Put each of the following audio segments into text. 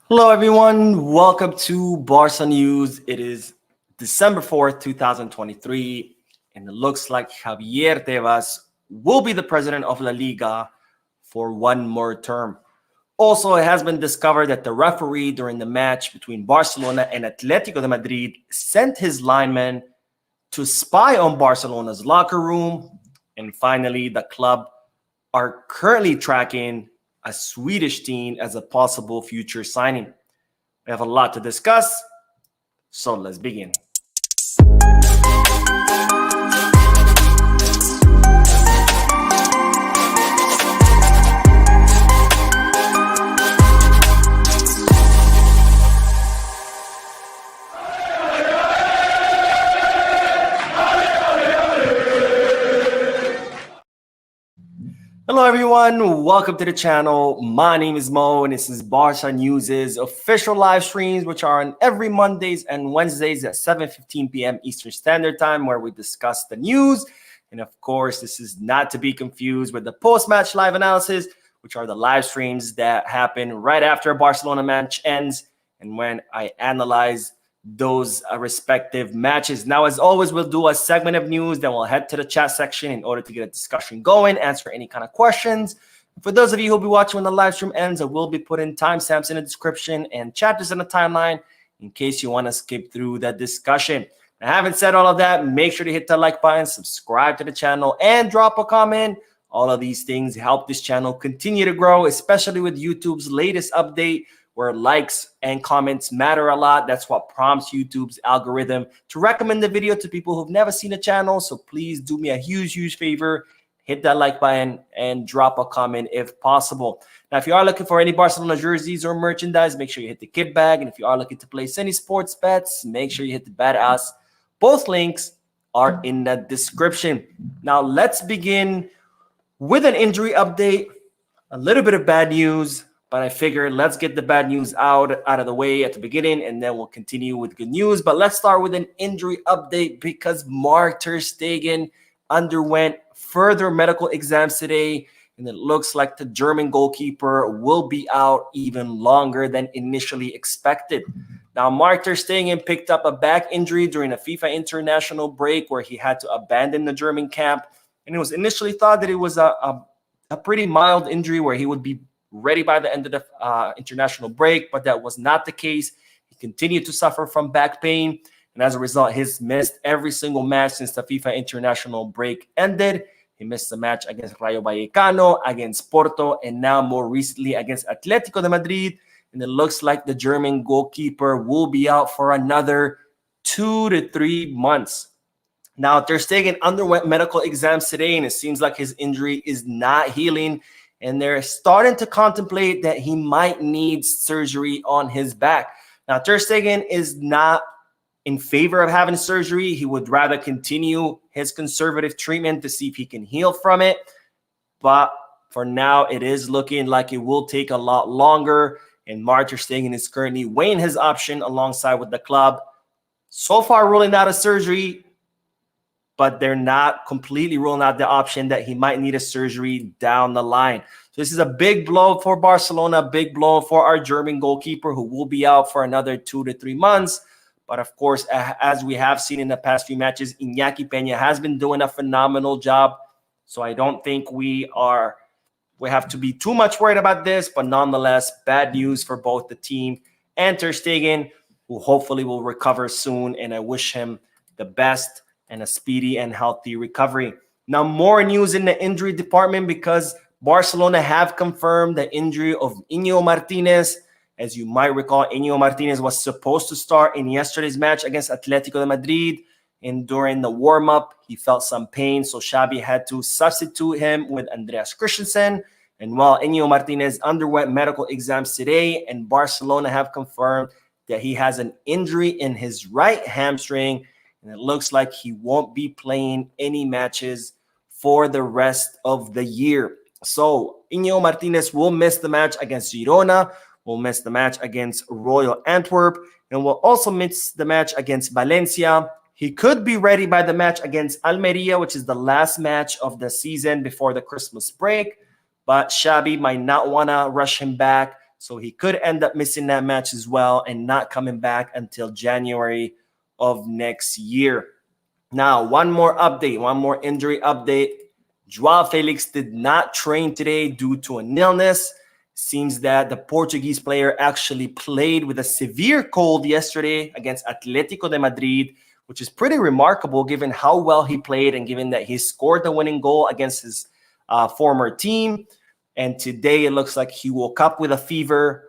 Hello, everyone. Welcome to Barca News. It is December 4th, 2023, and it looks like Javier Tebas will be the president of La Liga for one more term. Also, it has been discovered that the referee during the match between Barcelona and Atletico de Madrid sent his lineman to spy on Barcelona's locker room. And finally, the club are currently tracking a Swedish Teen as a possible future signing. We have a lot to discuss, so let's begin. Hello, everyone. Welcome to the channel. My name is Mo, and this is Barca News' official live streams, which are on every Mondays and Wednesdays at 7:15 p.m. Eastern Standard Time, where we discuss the news. And of course, this is not to be confused with the post-match live analysis, which are the live streams that happen right after a Barcelona match ends and when I analyze those respective matches. Now, as always, we'll do a segment of news, then we'll head to the chat section in order to get a discussion going, answer any kind of questions. For those of you who'll be watching when the live stream ends, I will be putting timestamps in the description and chapters in the timeline in case you want to skip through that discussion. Now, having said all of that, make sure to hit the like button, subscribe to the channel, and drop a comment. All of these things help this channel continue to grow, especially with YouTube's latest update, where likes and comments matter a lot. That's what prompts YouTube's algorithm to recommend the video to people who've never seen the channel. So please do me a huge favor. Hit that like button and drop a comment if possible. Now, if you are looking for any Barcelona jerseys or merchandise, make sure you hit the kit bag. And if you are looking to place any sports bets, make sure you hit the badass. Both links are in the description. Now, let's begin with an injury update. A little bit of bad news, but I figured let's get the bad news out of the way at the beginning, and then we'll continue with good news. But let's start with an injury update because Marc ter Stegen underwent further medical exams today, and it looks like the German goalkeeper will be out even longer than initially expected. Now, Marc ter Stegen picked up a back injury during a FIFA international break where he had to abandon the German camp, and it was initially thought that it was a pretty mild injury where he would be ready by the end of the international break, but that was not the case. He continued to suffer from back pain, and as a result, he's missed every single match since the FIFA international break ended. He missed the match against Rayo Vallecano, against Porto, and now more recently against Atletico de Madrid. And it looks like the German goalkeeper will be out for another 2 to 3 months. Now, ter Stegen underwent medical exams today, and it seems like his injury is not healing, and they're starting to contemplate that he might need surgery on his back. Now, ter Stegen is not in favor of having surgery. He would rather continue his conservative treatment to see if he can heal from it. But for now, it is looking like it will take a lot longer, and Marc ter Stegen is currently weighing his option alongside with the club. So far, ruling out a surgery, but they're not completely ruling out the option that he might need a surgery down the line. So this is a big blow for Barcelona, a big blow for our German goalkeeper who will be out for another 2 to 3 months. But of course, as we have seen in the past few matches, Iñaki Peña has been doing a phenomenal job. So I don't think we have to be too much worried about this, but nonetheless, bad news for both the team and ter Stegen, who hopefully will recover soon. And I wish him the best and a speedy and healthy recovery. Now, more news in the injury department because Barcelona have confirmed the injury of Íñigo Martinez. As you might recall, Íñigo Martinez was supposed to start in yesterday's match against Atletico de Madrid, and during the warm-up, he felt some pain, so Xavi had to substitute him with Andreas Christensen. And while Íñigo Martinez underwent medical exams today, and Barcelona have confirmed that he has an injury in his right hamstring, and it looks like he won't be playing any matches for the rest of the year. So Íñigo Martinez will miss the match against Girona, will miss the match against Royal Antwerp, and will also miss the match against Valencia. He could be ready by the match against Almeria, which is the last match of the season before the Christmas break, but Xavi might not want to rush him back. So he could end up missing that match as well and not coming back until January of next year. Now, one more injury update. Joao Felix did not train today due to an illness. Seems that the Portuguese player actually played with a severe cold yesterday against Atletico de Madrid, which is pretty remarkable given how well he played and given that he scored the winning goal against his former team. And today it looks like he woke up with a fever,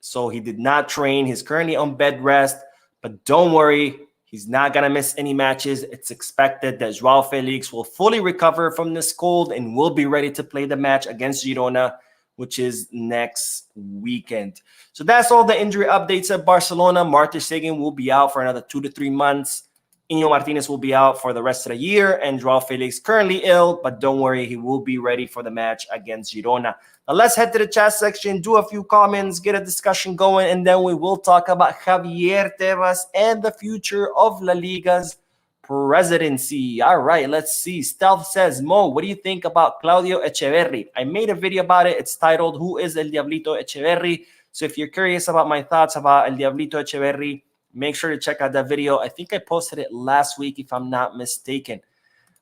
so he did not train. He's currently on bed rest, but don't worry, he's not going to miss any matches. It's expected that Joao Felix will fully recover from this cold and will be ready to play the match against Girona, which is next weekend. So that's all the injury updates at Barcelona. Marter Stegen will be out for another 2 to 3 months. Iñigo Martinez will be out for the rest of the year, and Joao Felix currently ill, but don't worry, he will be ready for the match against Girona. Now let's head to the chat section, do a few comments, get a discussion going, and then we will talk about Javier Tebas and the future of La Liga's presidency. All right, let's see. Stealth says, Mo, what do you think about Claudio Echeverri? I made a video about it. It's titled, Who is El Diablito Echeverri? So if you're curious about my thoughts about El Diablito Echeverri, make sure to check out that video. I think I posted it last week, if I'm not mistaken.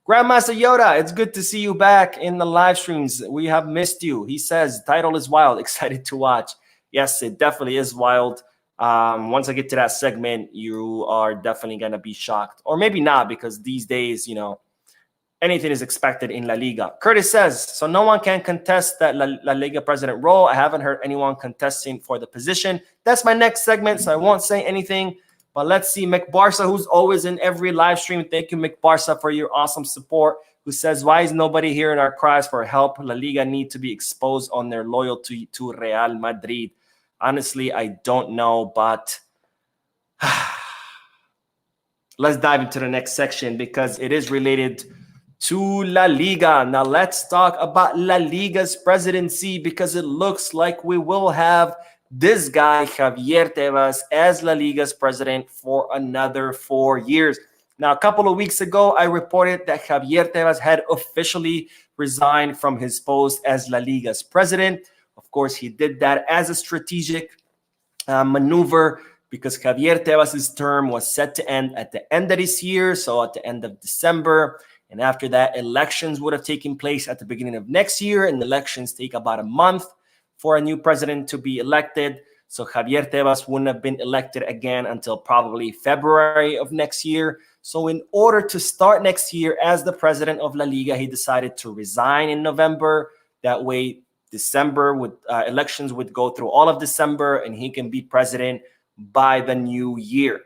Grandmaster Yoda, it's good to see you back in the live streams. We have missed you. He says, title is wild. Excited to watch. Yes, it definitely is wild. Once I get to that segment, you are definitely going to be shocked. Or maybe not, because these days, you know, anything is expected in La Liga. Curtis says, so no one can contest that La Liga president role. I haven't heard anyone contesting for the position. That's my next segment, so I won't say anything. But let's see, McBarca, who's always in every live stream. Thank you, McBarca, for your awesome support. Who says, why is nobody hearing our cries for help? La Liga need to be exposed on their loyalty to Real Madrid. Honestly, I don't know, but let's dive into the next section because it is related to La Liga. Now let's talk about La Liga's presidency because it looks like we will have this guy, Javier Tebas, as La Liga's president for another 4 years. Now, a couple of weeks ago, I reported that Javier Tebas had officially resigned from his post as La Liga's president. Of course, he did that as a strategic maneuver because Javier Tebas' term was set to end at the end of this year, so at the end of December. And after that, elections would have taken place at the beginning of next year, and elections take about a month for a new president to be elected. So Javier Tebas wouldn't have been elected again until probably February of next year. So in order to start next year as the president of La Liga, he decided to resign in November. That way, December elections would go through all of December, and he can be president by the new year.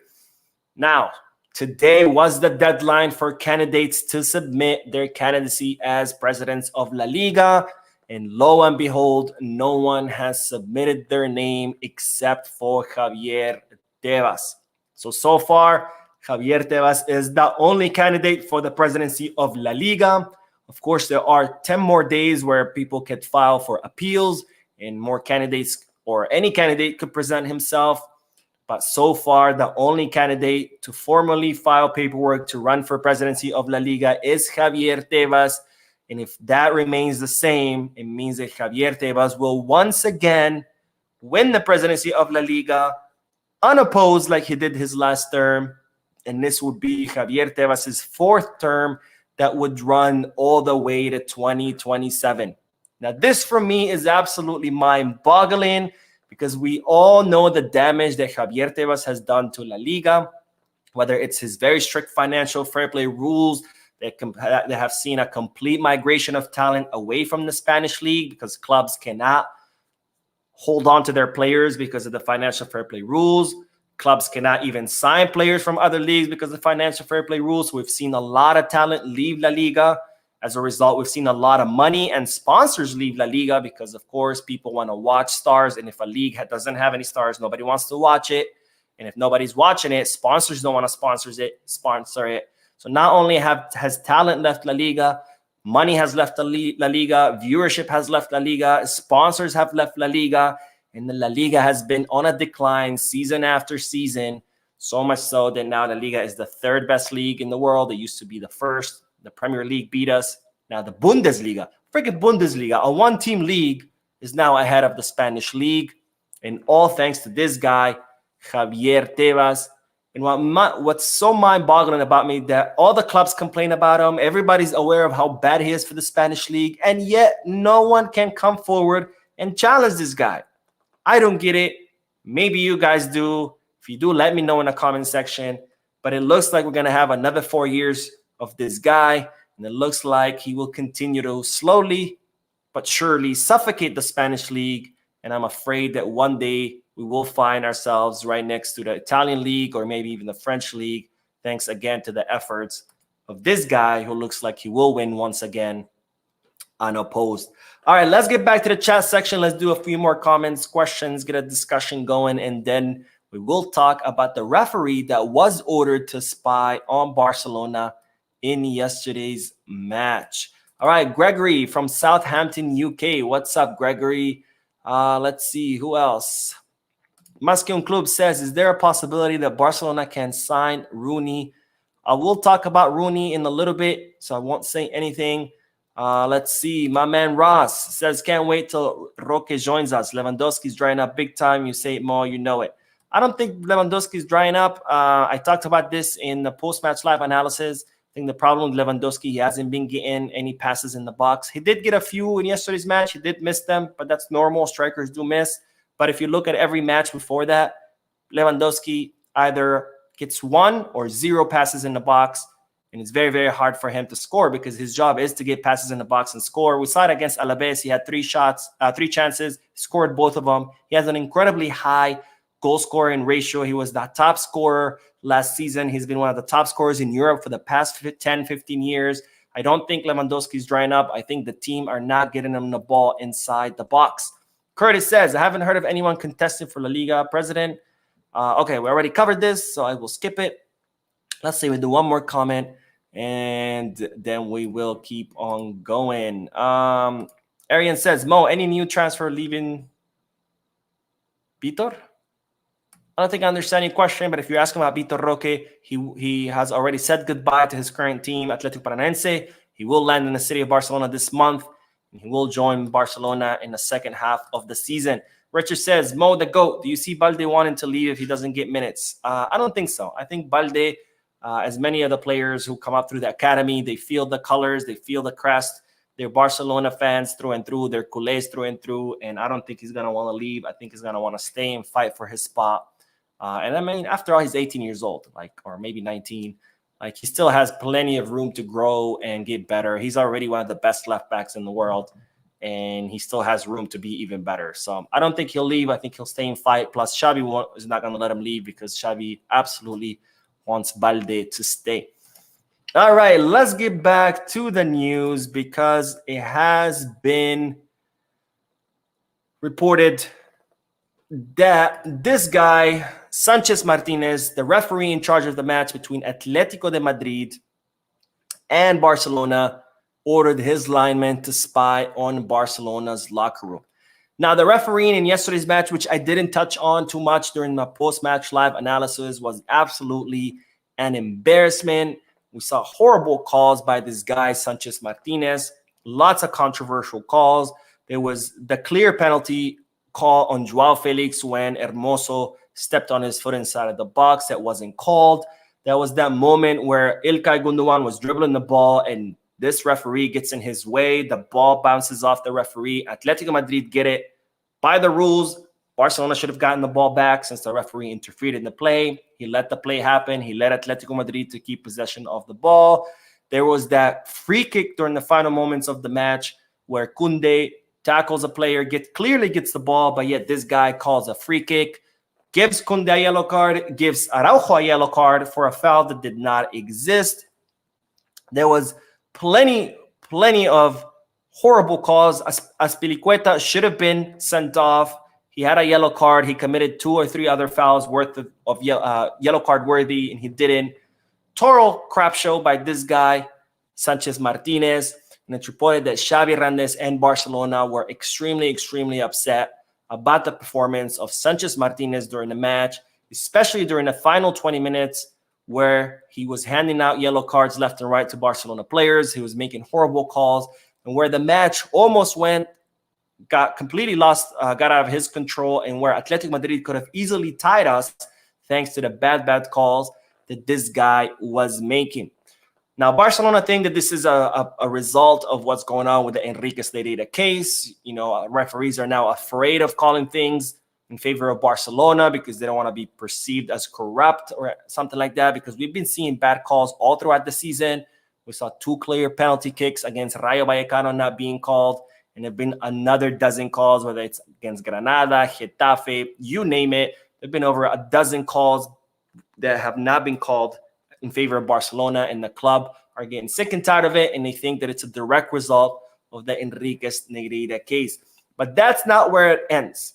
Now, today was the deadline for candidates to submit their candidacy as presidents of La Liga. And lo and behold, no one has submitted their name except for Javier Tebas. So far, Javier Tebas is the only candidate for the presidency of La Liga. Of course, there are 10 more days where people could file for appeals and more candidates or any candidate could present himself. But so far, the only candidate to formally file paperwork to run for presidency of La Liga is Javier Tebas. And if that remains the same, it means that Javier Tebas will once again win the presidency of La Liga unopposed like he did his last term. And this would be Javier Tebas' fourth term that would run all the way to 2027. Now, this for me is absolutely mind-boggling because we all know the damage that Javier Tebas has done to La Liga, whether it's his very strict financial fair play rules, they have seen a complete migration of talent away from the Spanish league because clubs cannot hold on to their players because of the financial fair play rules. Clubs cannot even sign players from other leagues because of the financial fair play rules. We've seen a lot of talent leave La Liga. As a result, we've seen a lot of money and sponsors leave La Liga because, of course, people want to watch stars. And if a league doesn't have any stars, nobody wants to watch it. And if nobody's watching it, sponsors don't want to sponsor it. So not only has talent left La Liga, money has left La Liga, viewership has left La Liga, sponsors have left La Liga, and the La Liga has been on a decline season after season, so much so that now La Liga is the third best league in the world. It used to be the first. The Premier League beat us. Now the Bundesliga, freaking Bundesliga, a one-team league, is now ahead of the Spanish league. And all thanks to this guy, Javier Tebas. And what's so mind-boggling about me that all the clubs complain about him. Everybody's aware of how bad he is for the Spanish league. And yet no one can come forward and challenge this guy. I don't get it. Maybe you guys do. If you do, let me know in the comment section. But it looks like we're going to have another 4 years of this guy. And it looks like he will continue to slowly but surely suffocate the Spanish league. And I'm afraid that one day we will find ourselves right next to the Italian league or maybe even the French league. Thanks again to the efforts of this guy who looks like he will win once again unopposed. All right, let's get back to the chat section. Let's do a few more comments, questions, get a discussion going, and then we will talk about the referee that was ordered to spy on Barcelona in yesterday's match. All right, Gregory from Southampton, UK. What's up, Gregory? Let's see, who else? Masculine Club says, is there a possibility that Barcelona can sign Rooney? We'll talk about Rooney in a little bit, so I won't say anything. Let's see. My man Ross says, can't wait till Roque joins us. Lewandowski's drying up big time. You say it more, you know it. I don't think Lewandowski's drying up. I talked about this in the post-match live analysis. I think the problem with Lewandowski, he hasn't been getting any passes in the box. He did get a few in yesterday's match. He did miss them, but that's normal. Strikers do miss. But if you look at every match before that, Lewandowski either gets 1 or 0 passes in the box. And it's very, very hard for him to score because his job is to get passes in the box and score. We saw it against Alaves. He had 3 chances, scored both of them. He has an incredibly high goal scoring ratio. He was the top scorer last season. He's been one of the top scorers in Europe for the past 10, 15 years. I don't think Lewandowski's drying up. I think the team are not getting him the ball inside the box. Curtis says, I haven't heard of anyone contesting for La Liga president. Okay, we already covered this, so I will skip it. Let's see, we'll do one more comment, and then we will keep on going. Arian says, Mo, any new transfer leaving Vitor? I don't think I understand your question, but if you're asking about Vitor Roque, he has already said goodbye to his current team, Athletic Paranaense. He will land in the city of Barcelona this month, and he will join Barcelona in the second half of the season. Richard says, Mo, the GOAT, do you see Balde wanting to leave if he doesn't get minutes? I don't think so. I think Balde, as many of the players who come up through the academy, they feel the colors, they feel the crest. They're Barcelona fans through and through. They're culés through and through. And I don't think he's going to want to leave. I think he's going to want to stay and fight for his spot. And I mean, after all, he's 18 years old, or maybe 19. He still has plenty of room to grow and get better. He's already one of the best left backs in the world, and he still has room to be even better. So I don't think he'll leave. I think he'll stay and fight. Plus, Xavi is not going to let him leave because Xavi absolutely wants Balde to stay. All right, let's get back to the news because it has been reported that this guy, Sanchez Martinez, the referee in charge of the match between Atletico de Madrid and Barcelona, ordered his lineman to spy on Barcelona's locker room. Now, the refereeing in yesterday's match, which I didn't touch on too much during my post-match live analysis, was absolutely an embarrassment. We saw horrible calls by this guy, Sanchez Martinez. Lots of controversial calls. There was the clear penalty call on Joao Felix when Hermoso stepped on his foot inside of the box. That wasn't called. There was that moment where Ilkay Gundogan was dribbling the ball and this referee gets in his way. The ball bounces off the referee. Atletico Madrid get it. By the rules, Barcelona should have gotten the ball back since the referee interfered in the play. He let the play happen. He let Atletico Madrid to keep possession of the ball. There was that free kick during the final moments of the match where Koundé tackles a player, clearly gets the ball, but yet this guy calls a free kick, gives Koundé a yellow card, gives Araujo a yellow card for a foul that did not exist. There was plenty of horrible calls. Azpilicueta should have been sent off. He had a yellow card. He committed 2 or 3 other fouls worth of yellow card worthy, and he didn't. Total crap show by this guy, Sanchez Martinez. And it's reported that Xavi Hernandez and Barcelona were extremely, extremely upset about the performance of Sanchez Martinez during the match, especially during the final 20 minutes where he was handing out yellow cards left and right to Barcelona players. He was making horrible calls, and where the match almost went got completely lost, got out of his control, and where Atletico Madrid could have easily tied us thanks to the bad calls that this guy was making. Now, Barcelona think that this is a result of what's going on with the Enrique Negreira case. Referees are now afraid of calling things in favor of Barcelona because they don't want to be perceived as corrupt or something like that, because we've been seeing bad calls all throughout the season. We saw 2 clear penalty kicks against Rayo Vallecano not being called, and there have been another dozen calls, whether it's against Granada, Getafe, you name it. There have been over a dozen calls that have not been called in favor of Barcelona, and the club are getting sick and tired of it, and they think that it's a direct result of the Enriquez Negreira case. But that's not where it ends.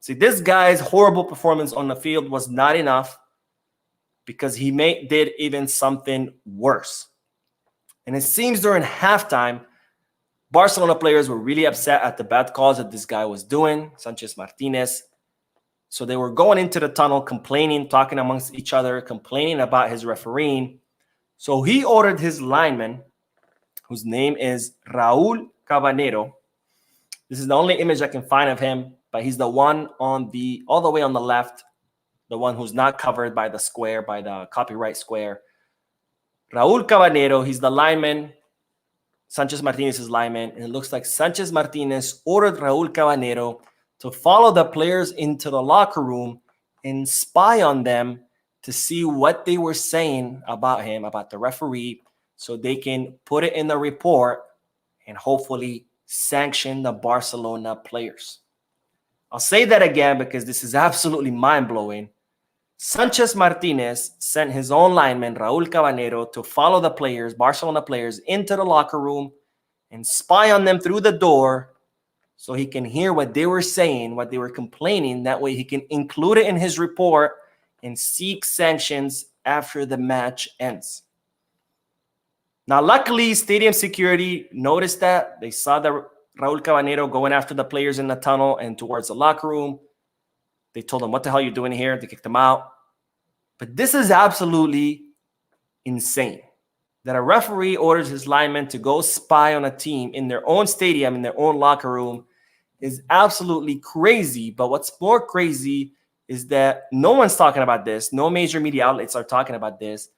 See, this guy's horrible performance on the field was not enough, because he did even something worse. And it seems during halftime, Barcelona players were really upset at the bad calls that this guy was doing, Sanchez Martinez. So they were going into the tunnel complaining, talking amongst each other, complaining about his refereeing. So he ordered his lineman, whose name is Raúl Cabanero. This is the only image I can find of him, but he's the one all the way on the left, the one who's not covered by the square, by the copyright square. Raúl Cabanero, he's the lineman. Sanchez Martinez is lineman. And it looks like Sanchez Martinez ordered Raúl Cabanero to follow the players into the locker room and spy on them to see what they were saying about him, about the referee, so they can put it in the report and hopefully sanction the Barcelona players. I'll say that again because this is absolutely mind-blowing. Sanchez Martinez sent his own lineman, Raúl Cabanero, to follow the players, Barcelona players, into the locker room and spy on them through the door so he can hear what they were saying, what they were complaining. That way he can include it in his report and seek sanctions after the match ends. Now, luckily, stadium security noticed that. They saw the Raúl Cabanero going after the players in the tunnel and towards the locker room. They told him, "What the hell are you doing here?" They kicked him out. But this is absolutely insane, that a referee orders his linemen to go spy on a team in their own stadium, in their own locker room, is absolutely crazy. But what's more crazy is that no one's talking about this. No major media outlets are talking about this.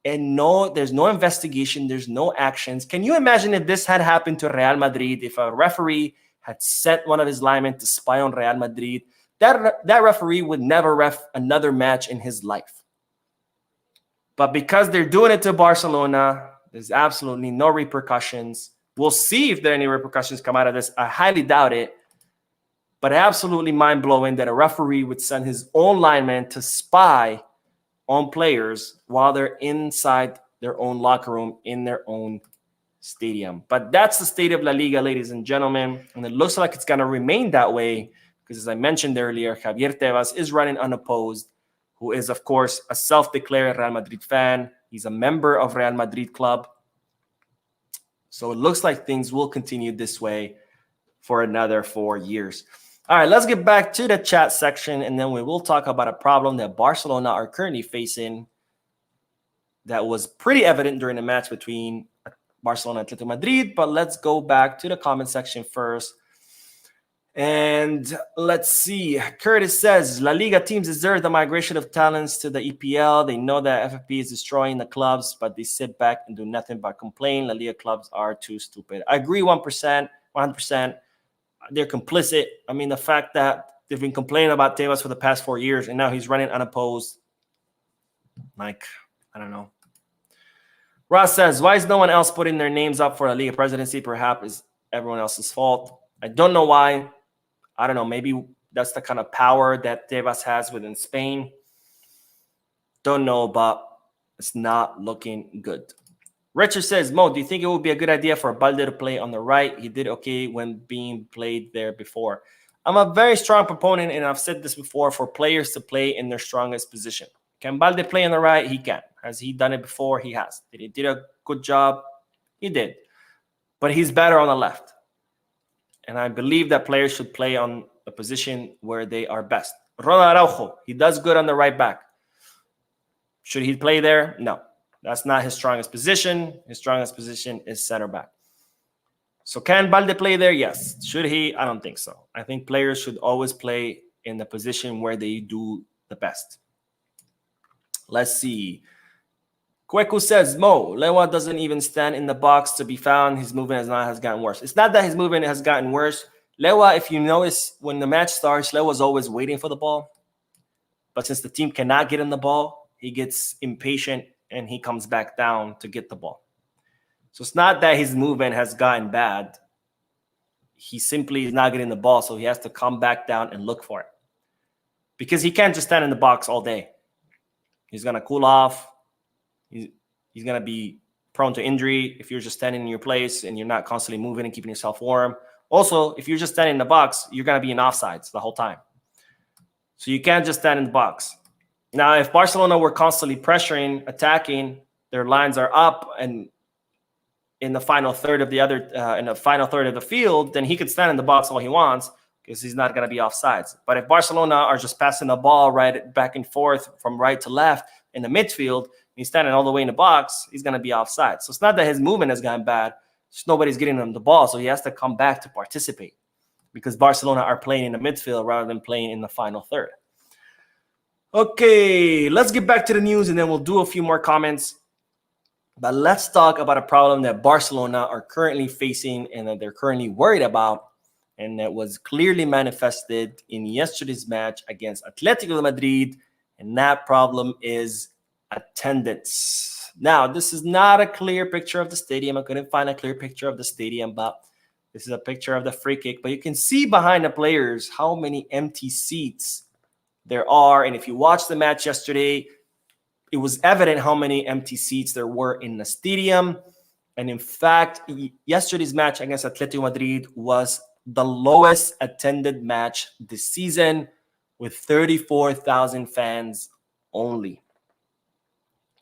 And there's no investigation. There's no actions. Can you imagine if this had happened to Real Madrid, if a referee had sent one of his linemen to spy on Real Madrid? That referee would never ref another match in his life. But because they're doing it to Barcelona, there's absolutely no repercussions. We'll see if there are any repercussions come out of this. I highly doubt it. But absolutely mind-blowing that a referee would send his own lineman to spy on players while they're inside their own locker room in their own stadium. But that's the state of La Liga, ladies and gentlemen. And it looks like it's going to remain that way because, as I mentioned earlier, Javier Tebas is running unopposed, who is, of course, a self-declared Real Madrid fan. He's a member of Real Madrid club. So it looks like things will continue this way for another 4 years. All right, let's get back to the chat section, and then we will talk about a problem that Barcelona are currently facing that was pretty evident during the match between Barcelona and Atletico Madrid. But let's go back to the comment section first. And let's see. Curtis says, La Liga teams deserve the migration of talents to the EPL. They know that FFP is destroying the clubs, but they sit back and do nothing but complain. La Liga clubs are too stupid. I agree 100%. They're complicit. I mean, the fact that they've been complaining about Tebas for the past 4 years, and now he's running unopposed. Like, I don't know. Ross says, why is no one else putting their names up for a Liga presidency? Perhaps it's everyone else's fault. I don't know why. I don't know. Maybe that's the kind of power that Tebas has within Spain. Don't know, but it's not looking good. Richard says, Mo, do you think it would be a good idea for Balde to play on the right? He did okay when being played there before. I'm a very strong proponent, and I've said this before, for players to play in their strongest position. Can Balde play on the right? He can. Has he done it before? He has. Did he did a good job? He did. But he's better on the left. And I believe that players should play on a position where they are best. Ronald Araujo, he does good on the right back. Should he play there? No. That's not his strongest position. His strongest position is center back. So can Balde play there? Yes. Should he? I don't think so. I think players should always play in the position where they do the best. Let's see. Kweku says, Mo, Lewa doesn't even stand in the box to be found. His movement has gotten worse. It's not that his movement has gotten worse. Lewa, if you notice, when the match starts, Lewa's always waiting for the ball. But since the team cannot get him the ball, he gets impatient and he comes back down to get the ball. So it's not that his movement has gotten bad. He simply is not getting the ball, so he has to come back down and look for it. Because he can't just stand in the box all day. He's going to cool off. He's going to be prone to injury if you're just standing in your place and you're not constantly moving and keeping yourself warm. Also, if you're just standing in the box, you're going to be in offsides the whole time. So you can't just stand in the box. Now, if Barcelona were constantly pressuring, attacking, their lines are up, and in the final third of the field, then he could stand in the box all he wants because he's not going to be offsides. But if Barcelona are just passing the ball right back and forth from right to left in the midfield, he's standing all the way in the box, he's going to be offside. So it's not that his movement has gotten bad. Just nobody's getting him the ball, so he has to come back to participate because Barcelona are playing in the midfield rather than playing in the final third. Okay, let's get back to the news, and then we'll do a few more comments. But let's talk about a problem that Barcelona are currently facing and that they're currently worried about, and that was clearly manifested in yesterday's match against Atletico de Madrid, and that problem is attendance. Now, this is not a clear picture of the stadium. I couldn't find a clear picture of the stadium, but this is a picture of the free kick. But you can see behind the players how many empty seats there are. And if you watched the match yesterday, it was evident how many empty seats there were in the stadium. And in fact, yesterday's match against Atletico Madrid was the lowest attended match this season with 34,000 fans only.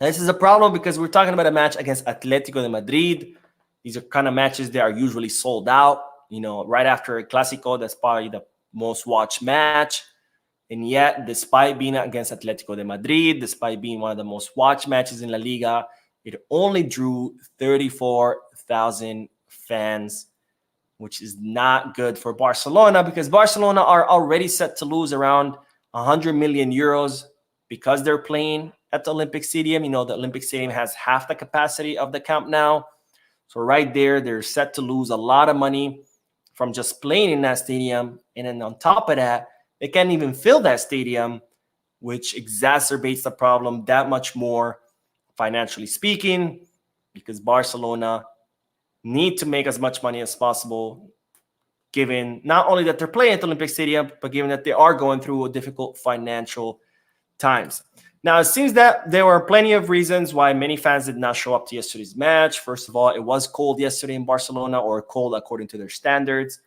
This is a problem because we're talking about a match against Atletico de Madrid. These are kind of matches that are usually sold out. You know, right after a Clásico, that's probably the most watched match. And yet, despite being against Atletico de Madrid, despite being one of the most watched matches in La Liga, it only drew 34,000 fans, which is not good for Barcelona because Barcelona are already set to lose around 100 million euros because they're playing at the Olympic Stadium. You know, the Olympic Stadium has half the capacity of the Camp Nou. So right there, they're set to lose a lot of money from just playing in that stadium. And then on top of that, they can't even fill that stadium, which exacerbates the problem that much more financially speaking, because Barcelona need to make as much money as possible, given not only that they're playing at the Olympic Stadium, but given that they are going through a difficult financial times. Now, it seems that there were plenty of reasons why many fans did not show up to yesterday's match. First of all, it was cold yesterday in Barcelona, or cold according to their standards.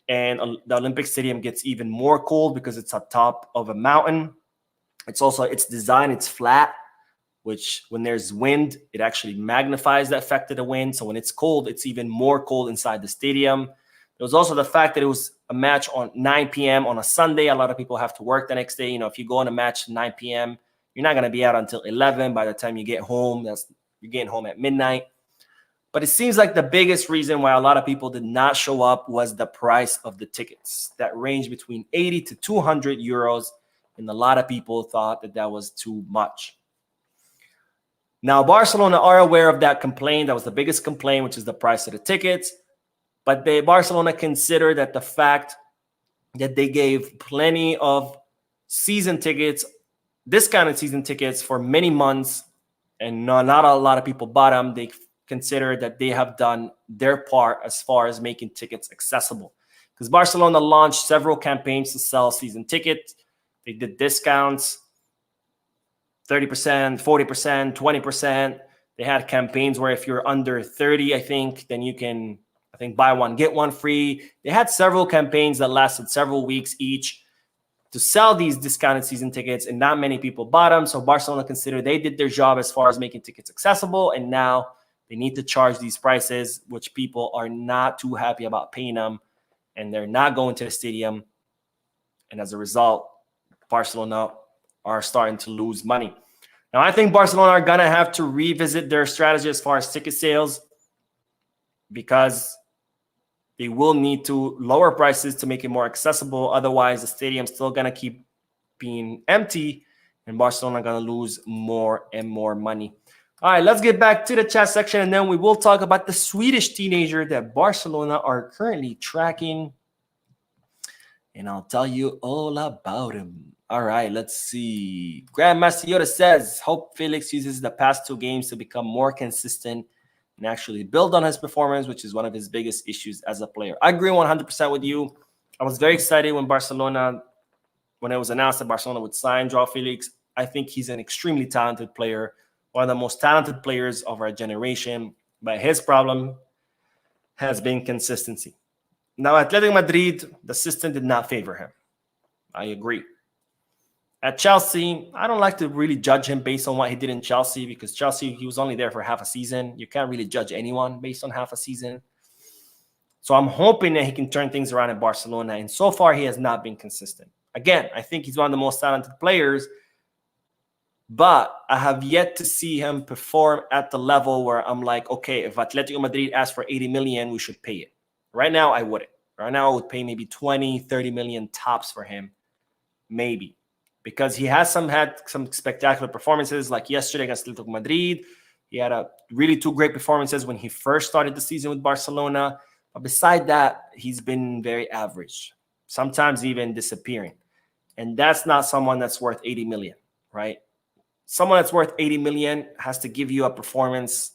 And the Olympic Stadium gets even more cold because it's on top of a mountain. It's designed, it's flat, which when there's wind, it actually magnifies the effect of the wind. So when it's cold, it's even more cold inside the stadium. There was also the fact that it was a match on 9 p.m. on a Sunday. A lot of people have to work the next day. You know, if you go on a match at 9 p.m., you're not going to be out until 11. By the time you get home, you're getting home at midnight. But it seems like the biggest reason why a lot of people did not show up was the price of the tickets that ranged between 80 to 200 euros. And a lot of people thought that was too much. Now, Barcelona are aware of that complaint. That was the biggest complaint, which is the price of the tickets. But Barcelona considered that the fact that they gave plenty of season tickets, discounted season tickets for many months, and not a lot of people bought them, they consider that they have done their part as far as making tickets accessible. Because Barcelona launched several campaigns to sell season tickets. They did discounts, 30%, 40%, 20%. They had campaigns where if you're under 30, I think, then you can, buy one, get one free. They had several campaigns that lasted several weeks each to sell these discounted season tickets, and not many people bought them. So Barcelona considered they did their job as far as making tickets accessible, and now they need to charge these prices, which people are not too happy about paying them, and they're not going to the stadium. And as a result, Barcelona are starting to lose money. Now, I think Barcelona are going to have to revisit their strategy as far as ticket sales, because They will need to lower prices to make it more accessible. Otherwise, the stadium's still going to keep being empty, and Barcelona going to lose more and more money. All right, let's get back to the chat section, and then we will talk about the Swedish teenager that Barcelona are currently tracking. And I'll tell you all about him. All right, let's see. Grandmaster Yoda says, hope Felix uses the past 2 games to become more consistent and actually build on his performance, which is one of his biggest issues as a player. I agree 100% with you. I was very excited when it was announced that Barcelona would sign Joao Felix. I think he's an extremely talented player, one of the most talented players of our generation. But his problem has been consistency. Now, Atletico Madrid, the system did not favor him. I agree. At Chelsea, I don't like to really judge him based on what he did in Chelsea, because Chelsea, he was only there for half a season. You can't really judge anyone based on half a season. So I'm hoping that he can turn things around in Barcelona, and so far he has not been consistent. Again, I think he's one of the most talented players, but I have yet to see him perform at the level where I'm like, okay, if Atletico Madrid asks for 80 million, we should pay it. Right now, I wouldn't. Right now, I would pay maybe 20, 30 million tops for him. Maybe. Because he has had some spectacular performances, like yesterday against Atletico Madrid. He had really 2 great performances when he first started the season with Barcelona. But beside that, he's been very average, sometimes even disappearing. And that's not someone that's worth 80 million, right? Someone that's worth 80 million has to give you a performance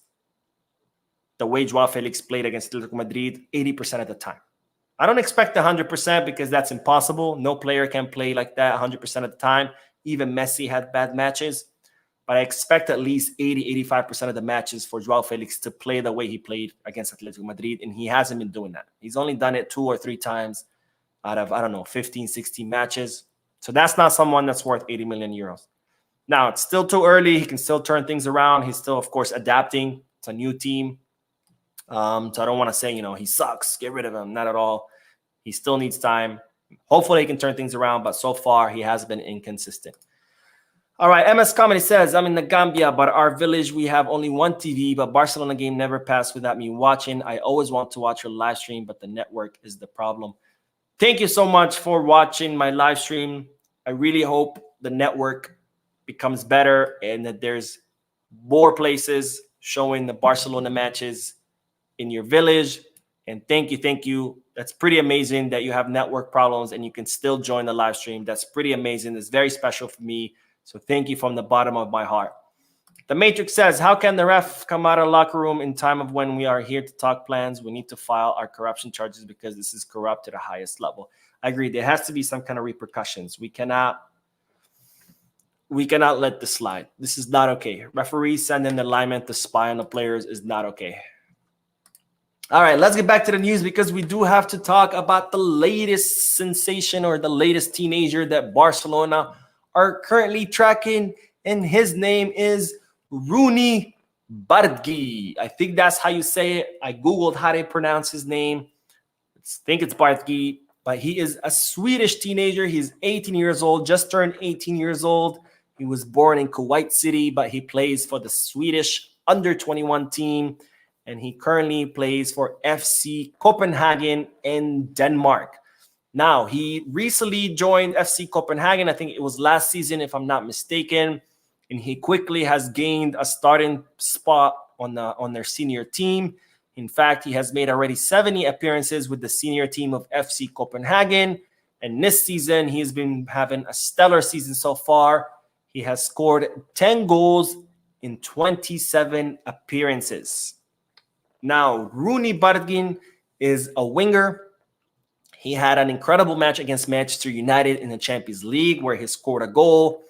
the way Joao Felix played against Atletico Madrid 80% of the time. I don't expect 100% because that's impossible. No player can play like that 100% of the time. Even Messi had bad matches. But I expect at least 80, 85% of the matches for Joao Felix to play the way he played against Atletico Madrid, and he hasn't been doing that. He's only done it 2 or 3 times out of, 15, 16 matches. So that's not someone that's worth 80 million euros. Now, it's still too early. He can still turn things around. He's still, of course, adapting. It's a new team. So I don't want to say, he sucks, get rid of him. Not at all. He still needs time. Hopefully he can turn things around, but so far he has been inconsistent. All right, MS Comedy says, I'm in the Gambia, but our village, we have only 1 TV, but Barcelona game never passed without me watching. I always want to watch your live stream, but the network is the problem. Thank you so much for watching my live stream. I really hope the network becomes better and that there's more places showing the Barcelona matches in your village. And thank you. That's pretty amazing that you have network problems and you can still join the live stream. That's pretty amazing. It's very special for me. So thank you from the bottom of my heart. The Matrix says, how can the ref come out of the locker room in time of when we are here to talk plans? We need to file our corruption charges because this is corrupt to the highest level. I agree. There has to be some kind of repercussions. We cannot let this slide. This is not okay. Referees sending the lineman to spy on the players is not okay. All right, let's get back to the news because we do have to talk about the latest sensation or the latest teenager that Barcelona are currently tracking, and his name is Rooney Bartki. I think that's how you say it. I Googled how they pronounce his name. I think it's Bartki, but he is a Swedish teenager. He's 18 years old, just turned 18 years old. He was born in Kuwait City, but he plays for the Swedish under-21 team. And he currently plays for FC Copenhagen in Denmark. Now, he recently joined FC Copenhagen. I think it was last season, if I'm not mistaken. And he quickly has gained a starting spot on their senior team. In fact, he has made already 70 appearances with the senior team of FC Copenhagen. And this season, he's been having a stellar season so far. He has scored 10 goals in 27 appearances. Now, Rooney Bartki is a winger. He had an incredible match against Manchester United in the Champions League where he scored a goal.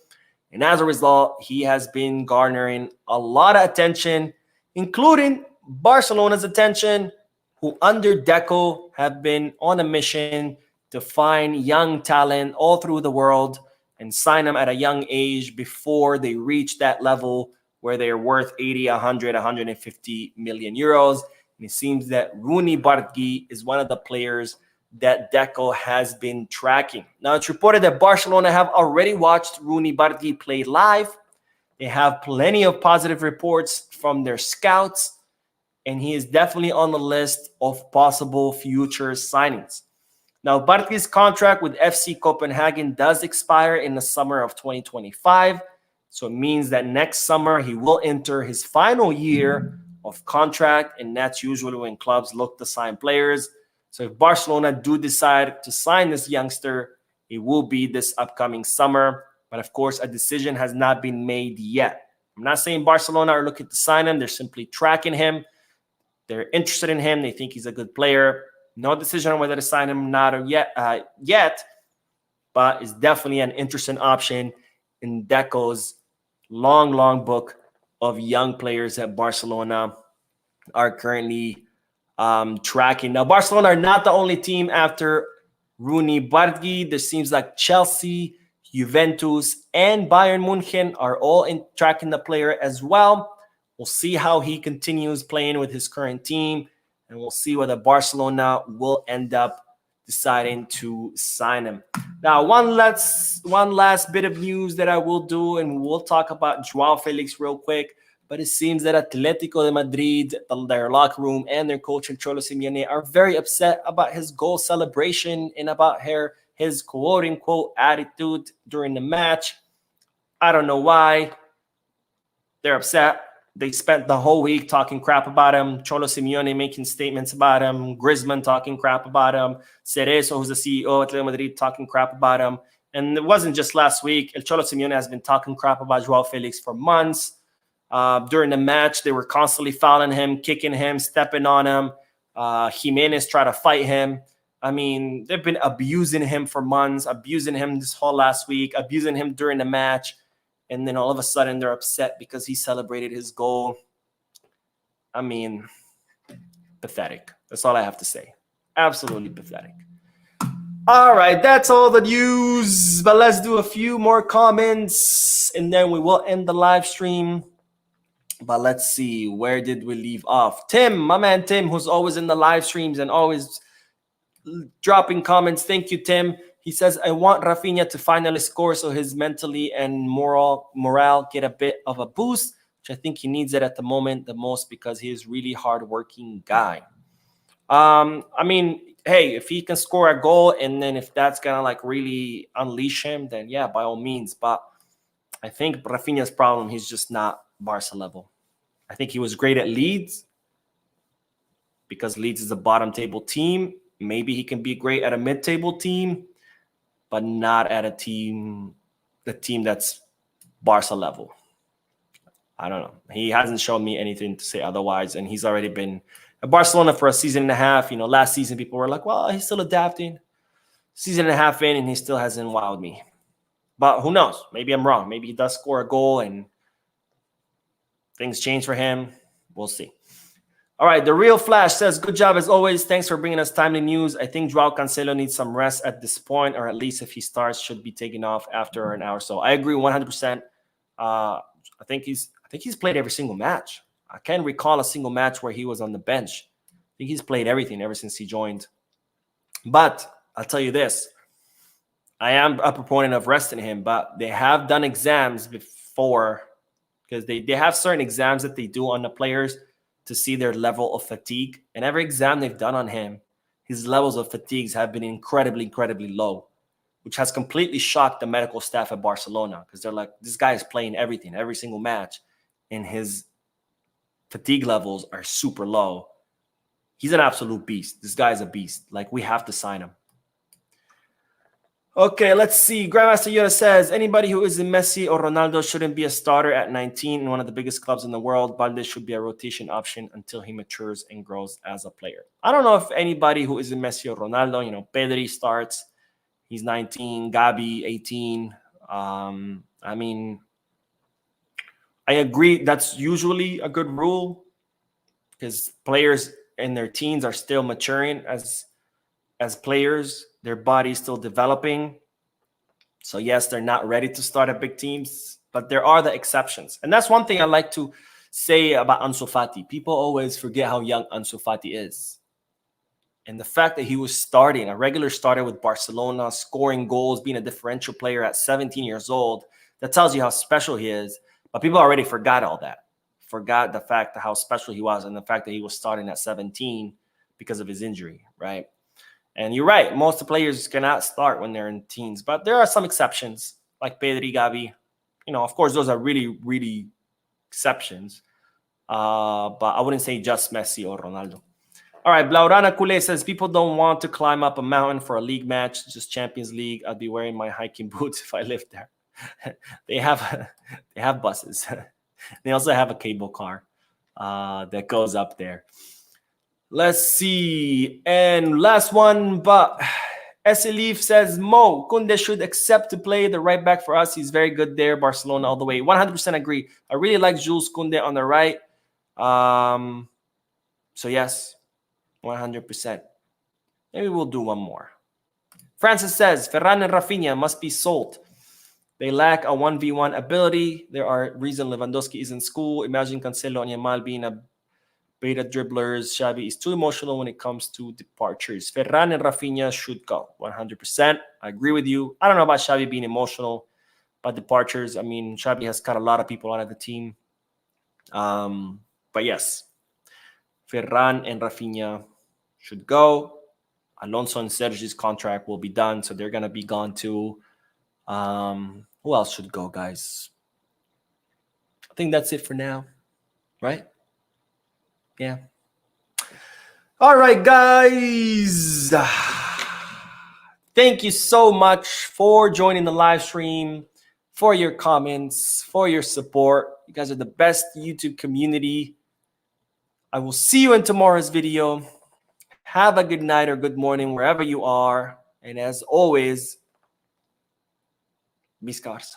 And as a result, he has been garnering a lot of attention, including Barcelona's attention, who under Deco have been on a mission to find young talent all through the world and sign them at a young age before they reach that level where they're worth 80, 100, 150 million euros. And it seems that Rooney Bartki is one of the players that Deco has been tracking. Now, it's reported that Barcelona have already watched Rooney Bartki play live. They have plenty of positive reports from their scouts. and he is definitely on the list of possible future signings. Now, Bartli's contract with FC Copenhagen does expire in the summer of 2025. So it means that next summer he will enter his final year of contract, and that's usually when clubs look to sign players. So if Barcelona do decide to sign this youngster, it will be this upcoming summer. But of course, a decision has not been made yet. I'm not saying Barcelona are looking to sign him. They're simply tracking him. They're interested in him. They think he's a good player. No decision on whether to sign him or not yet, but it's definitely an interesting option in Deco's long book of young players that Barcelona are currently tracking. Now, Barcelona are not the only team after Rooney Bargi. There seems like Chelsea, Juventus, and Bayern Munich are all tracking the player as well. We'll see how he continues playing with his current team, and we'll see whether Barcelona will end up deciding to sign him. Now, one last bit of news that I will do, and we'll talk about Joao Felix real quick. But it seems that Atletico de Madrid, their locker room, and their coach, Cholo Simeone, are very upset about his goal celebration and about his quote-unquote attitude during the match. I don't know why. They're upset. They spent the whole week talking crap about him. Cholo Simeone making statements about him. Griezmann talking crap about him. Cerezo, who's the CEO of Atletico Madrid, talking crap about him. And it wasn't just last week. El Cholo Simeone has been talking crap about Joao Felix for months. During the match, they were constantly fouling him, kicking him, stepping on him. Jimenez tried to fight him. I mean, they've been abusing him for months, abusing him this whole last week, abusing him during the match. And then all of a sudden, they're upset because he celebrated his goal. I mean, pathetic. That's all I have to say. Absolutely pathetic. All right, that's all the news. But let's do a few more comments, and then we will end the live stream. But let's see, where did we leave off? Tim, my man Tim, who's always in the live streams and always dropping comments. Thank you, Tim. He says, I want Rafinha to finally score so his mentally and morale get a bit of a boost, which I think he needs it at the moment the most because he is really hardworking guy. I mean, hey, if he can score a goal and then if that's going to like really unleash him, then yeah, by all means. But I think Rafinha's problem, he's just not Barca level. I think he was great at Leeds because Leeds is a bottom table team. Maybe he can be great at a mid-table team, but not at the team that's Barca level. I don't know. He hasn't shown me anything to say otherwise, and he's already been at Barcelona for a season and a half. You know, last season people were like, well, he's still adapting. Season and a half in, and he still hasn't wowed me. But who knows? Maybe I'm wrong. Maybe he does score a goal and things change for him. We'll see. All right, The Real Flash says, good job as always. Thanks for bringing us timely news. I think Joao Cancelo needs some rest at this point, or at least if he starts, should be taken off after an hour. So I agree 100%. I think he's played every single match. I can't recall a single match where he was on the bench. I think he's played everything ever since he joined. But I'll tell you this. I am a proponent of resting him, but they have done exams before because they have certain exams that they do on the players to see their level of fatigue. And every exam they've done on him, his levels of fatigues have been incredibly low, which has completely shocked the medical staff at Barcelona because they're like, this guy is playing everything, every single match, and his fatigue levels are super low. He's an absolute beast. This guy is a beast. Like, we have to sign him. Okay, let's see. Grandmaster Yoda says, anybody who isn't Messi or Ronaldo shouldn't be a starter at 19 in one of the biggest clubs in the world. Balde should be a rotation option until he matures and grows as a player. I don't know if anybody who isn't Messi or Ronaldo, you know, Pedri starts. He's 19, Gabi, 18. I mean, I agree that's usually a good rule because players in their teens are still maturing as players. Their body's still developing. So, yes, they're not ready to start at big teams, but there are the exceptions. And that's one thing I like to say about Ansu Fati. People always forget how young Ansu Fati is. And the fact that he was starting, a regular starter with Barcelona, scoring goals, being a differential player at 17 years old, that tells you how special he is. But people already forgot all that. forgot the fact how special he was and the fact that he was starting at 17 because of his injury, right? And you're right, most players cannot start when they're in teens, but there are some exceptions like Pedri, Gavi. Of course, those are really, really exceptions. But I wouldn't say just Messi or Ronaldo. All right, Blaurana Kule says, people don't want to climb up a mountain for a league match, just Champions League. I'd be wearing my hiking boots if I lived there. They have buses. They also have a cable car that goes up there. Let's see. And last one, but Eselif says, Mo, Kunde should accept to play the right back for us. He's very good there. Barcelona all the way. 100% agree. I really like Jules Kunde on the right. So yes, 100%. Maybe we'll do one more. Francis says, Ferran and Rafinha must be sold. They lack a 1v1 ability. There are reasons Lewandowski is in school. Imagine Cancelo and Yamal being a beta dribblers. Xavi is too emotional when it comes to departures. Ferran and Rafinha should go 100%. I agree with you. I don't know about Xavi being emotional about departures. I mean, Xavi has cut a lot of people out of the team. But yes, Ferran and Rafinha should go. Alonso and Sergi's contract will be done, so they're going to be gone too. Who else should go, guys? I think that's it for now, right? Yeah. All right, guys. Thank you so much for joining the live stream, for your comments, for your support. You guys are the best YouTube community. I will see you in tomorrow's video. Have a good night or good morning wherever you are. And as always, Viscarsa.